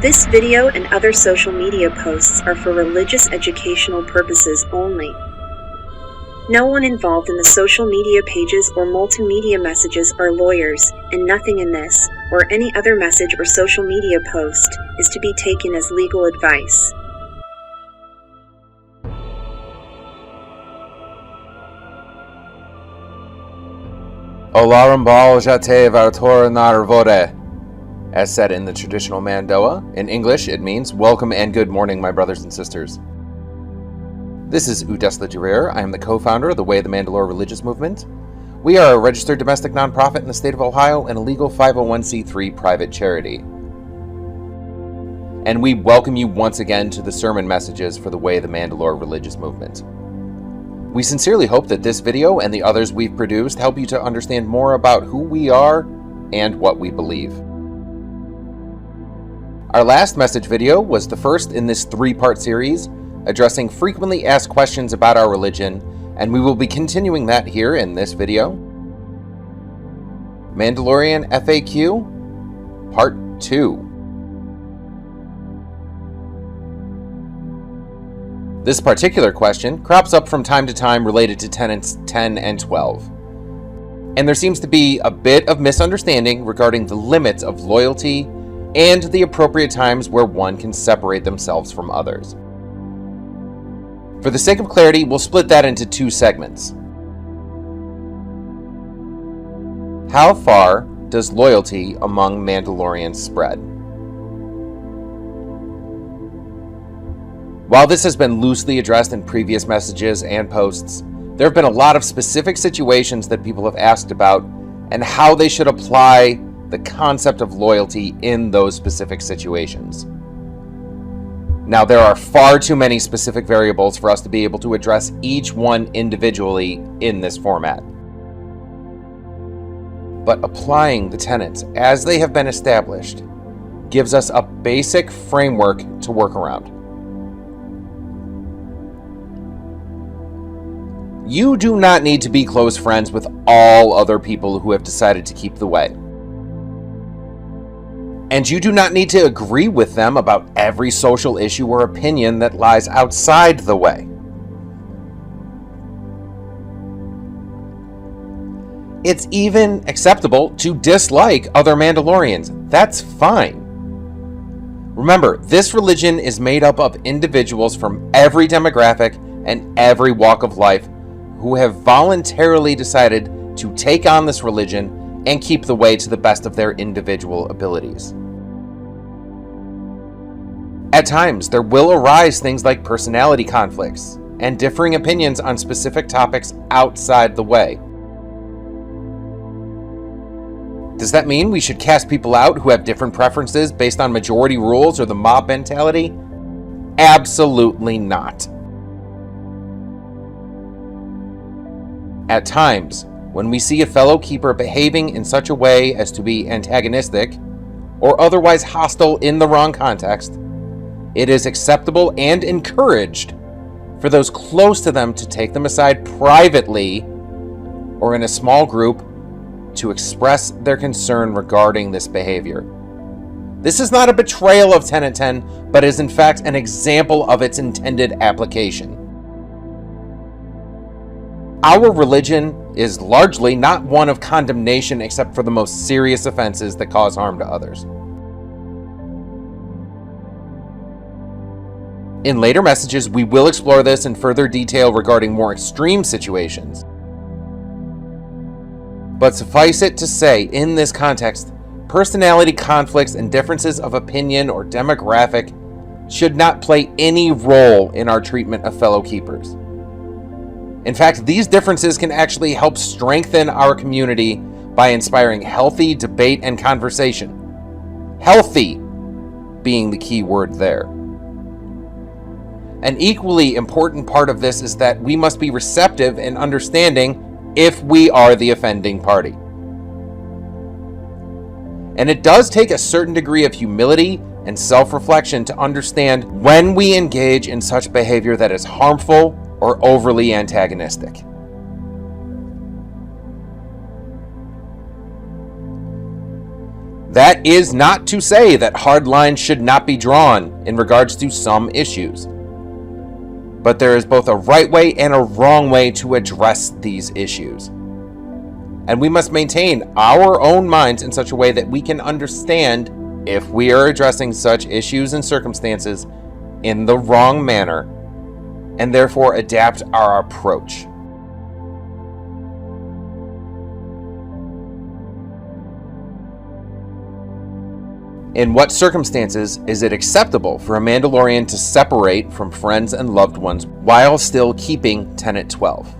This video and other social media posts are for religious educational purposes only. No one involved in the social media pages or multimedia messages are lawyers, and nothing in this, or any other message or social media post, is to be taken as legal advice. Olarum bal jate vartor narvore. As said in the traditional Mandoa, in English it means, welcome and good morning, my brothers and sisters. This is Udesla Jorir. I am the co-founder of the Way of The Mandalore Religious Movement. We are a registered domestic nonprofit in the state of Ohio and a legal 501c3 private charity. And we welcome you once again to the sermon messages for the Way of The Mandalore Religious Movement. We sincerely hope that this video and the others we've produced help you to understand more about who we are and what we believe. Our last message video was the first in this three-part series, addressing frequently asked questions about our religion, and we will be continuing that here in this video. Mandalorian FAQ, Part 2. This particular question crops up from time to time related to tenets 10 and 12. And there seems to be a bit of misunderstanding regarding the limits of loyalty and the appropriate times where one can separate themselves from others. For the sake of clarity, we'll split that into two segments. How far does loyalty among Mandalorians spread? While this has been loosely addressed in previous messages and posts, there have been a lot of specific situations that people have asked about and how they should apply the concept of loyalty in those specific situations. Now, there are far too many specific variables for us to be able to address each one individually in this format. But applying the tenets as they have been established gives us a basic framework to work around. You do not need to be close friends with all other people who have decided to keep the way. And you do not need to agree with them about every social issue or opinion that lies outside the way. It's even acceptable to dislike other Mandalorians. That's fine. Remember, this religion is made up of individuals from every demographic and every walk of life who have voluntarily decided to take on this religion and keep the way to the best of their individual abilities. At times, there will arise things like personality conflicts and differing opinions on specific topics outside the way. Does that mean we should cast people out who have different preferences based on majority rules or the mob mentality? Absolutely not. At times, when we see a fellow keeper behaving in such a way as to be antagonistic or otherwise hostile in the wrong context, it is acceptable and encouraged for those close to them to take them aside privately or in a small group to express their concern regarding this behavior. This is not a betrayal of Tenet 10, but is in fact an example of its intended application. Our religion is largely not one of condemnation except for the most serious offenses that cause harm to others. In later messages, we will explore this in further detail regarding more extreme situations. But suffice it to say, in this context, personality conflicts and differences of opinion or demographic should not play any role in our treatment of fellow keepers. In fact, these differences can actually help strengthen our community by inspiring healthy debate and conversation. Healthy being the key word there. An equally important part of this is that we must be receptive and understanding if we are the offending party. And it does take a certain degree of humility and self-reflection to understand when we engage in such behavior that is harmful or overly antagonistic. That is not to say that hard lines should not be drawn in regards to some issues. But there is both a right way and a wrong way to address these issues. And we must maintain our own minds in such a way that we can understand if we are addressing such issues and circumstances in the wrong manner, and therefore adapt our approach. In what circumstances is it acceptable for a Mandalorian to separate from friends and loved ones while still keeping Tenet 12?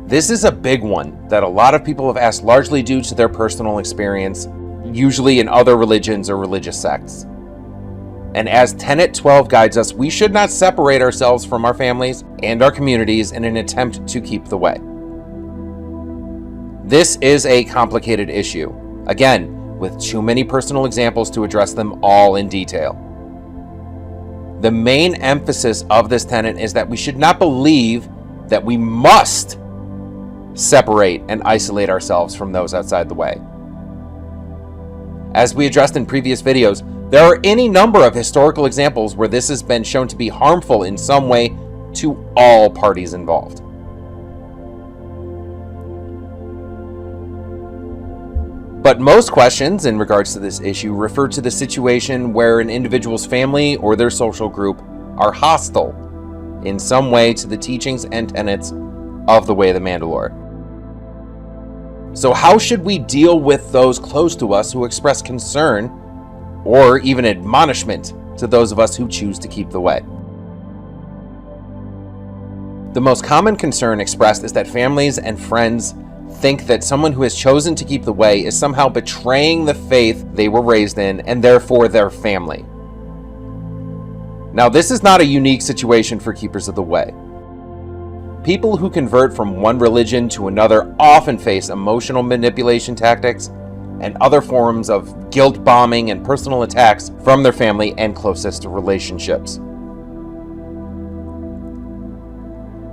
This is a big one that a lot of people have asked, largely due to their personal experience, usually in other religions or religious sects. And as Tenet 12 guides us, we should not separate ourselves from our families and our communities in an attempt to keep the way. This is a complicated issue, again, with too many personal examples to address them all in detail. The main emphasis of this tenet is that we should not believe that we must separate and isolate ourselves from those outside the way. As we addressed in previous videos, there are any number of historical examples where this has been shown to be harmful in some way to all parties involved. But most questions in regards to this issue refer to the situation where an individual's family or their social group are hostile in some way to the teachings and tenets of the Way of the Mandalore. So how should we deal with those close to us who express concern or even admonishment to those of us who choose to keep the way? The most common concern expressed is that families and friends think that someone who has chosen to keep the way is somehow betraying the faith they were raised in and therefore their family. Now, this is not a unique situation for keepers of the way. People who convert from one religion to another often face emotional manipulation tactics and other forms of guilt bombing and personal attacks from their family and closest relationships.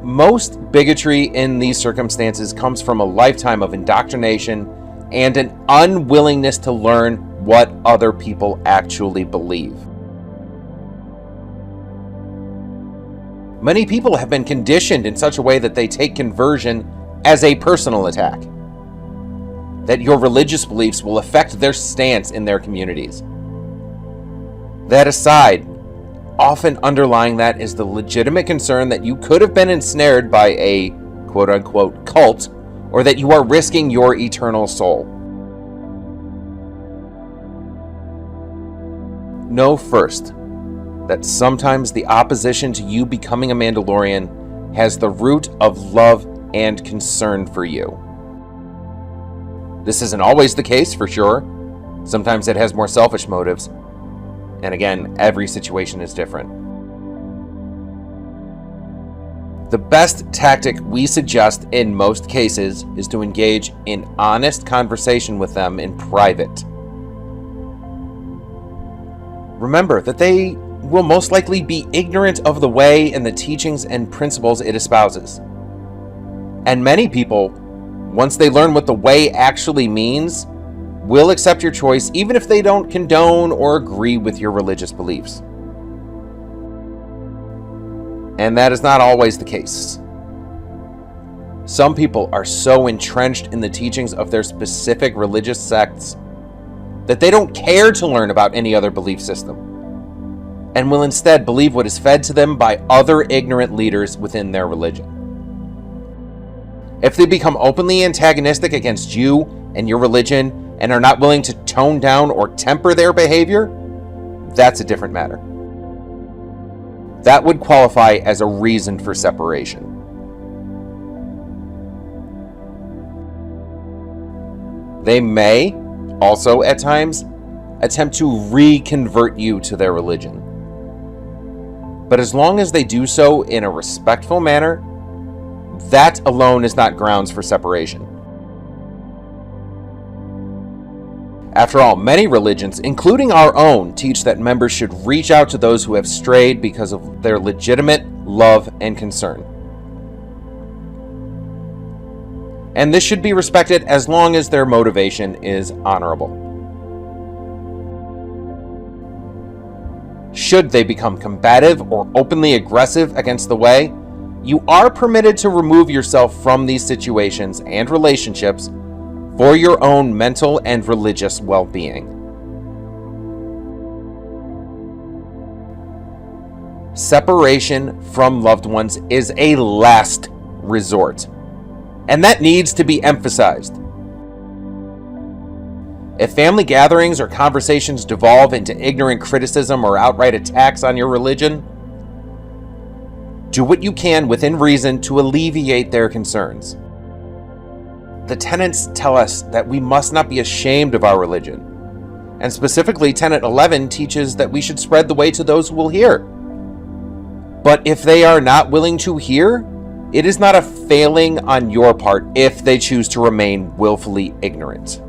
Most bigotry in these circumstances comes from a lifetime of indoctrination and an unwillingness to learn what other people actually believe. Many people have been conditioned in such a way that they take conversion as a personal attack, that your religious beliefs will affect their stance in their communities. That aside, often underlying that is the legitimate concern that you could have been ensnared by a quote-unquote cult, or that you are risking your eternal soul. Know first that sometimes the opposition to you becoming a Mandalorian has the root of love and concern for you. This isn't always the case, for sure. Sometimes it has more selfish motives. And again, every situation is different. The best tactic we suggest in most cases is to engage in honest conversation with them in private. Remember that they will most likely be ignorant of the way and the teachings and principles it espouses. And many people, once they learn what the way actually means, will accept your choice even if they don't condone or agree with your religious beliefs. And that is not always the case. Some people are so entrenched in the teachings of their specific religious sects that they don't care to learn about any other belief system, and will instead believe what is fed to them by other ignorant leaders within their religion. If they become openly antagonistic against you and your religion and are not willing to tone down or temper their behavior, that's a different matter. That would qualify as a reason for separation. They may also, at times, attempt to reconvert you to their religion. But as long as they do so in a respectful manner, that alone is not grounds for separation. After all, many religions, including our own, teach that members should reach out to those who have strayed because of their legitimate love and concern. and this should be respected as long as their motivation is honorable. Should they become combative or openly aggressive against the Way, you are permitted to remove yourself from these situations and relationships for your own mental and religious well-being. Separation from loved ones is a last resort, and that needs to be emphasized. If family gatherings or conversations devolve into ignorant criticism or outright attacks on your religion, do what you can within reason to alleviate their concerns. The tenets tell us that we must not be ashamed of our religion, and specifically Tenet 11 teaches that we should spread the Way to those who will hear. But if they are not willing to hear, it is not a failing on your part if they choose to remain willfully ignorant.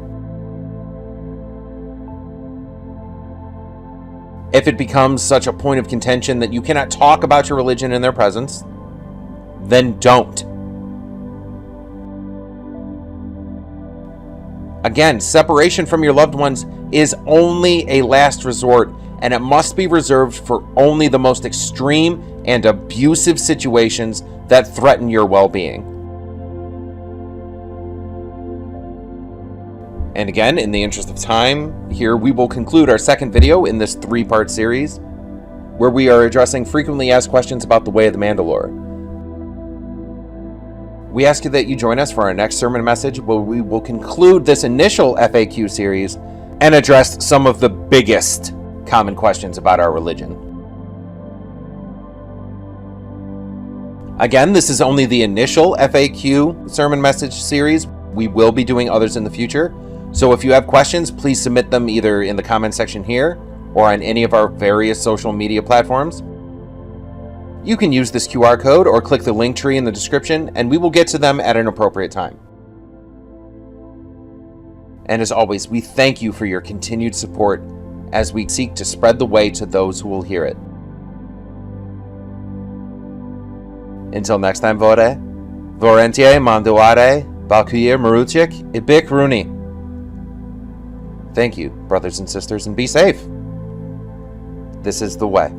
If it becomes such a point of contention that you cannot talk about your religion in their presence, then don't. Again, separation from your loved ones is only a last resort, and it must be reserved for only the most extreme and abusive situations that threaten your well-being. And again, in the interest of time, here we will conclude our second video in this 3-part series, where we are addressing frequently asked questions about the Way of the Mandalore. We ask you that you join us for our next sermon message, where we will conclude this initial FAQ series and address some of the biggest common questions about our religion. Again, this is only the initial FAQ sermon message series. We will be doing others in the future. So if you have questions, please submit them either in the comment section here or on any of our various social media platforms. You can use this QR code or click the link tree in the description, and we will get to them at an appropriate time. And as always, we thank you for your continued support as we seek to spread the Way to those who will hear it. Until next time, Vore, Vorentie Manduare, Balkuir Maruchik, Ibik Runi. Thank you, brothers and sisters, and be safe. This is the Way.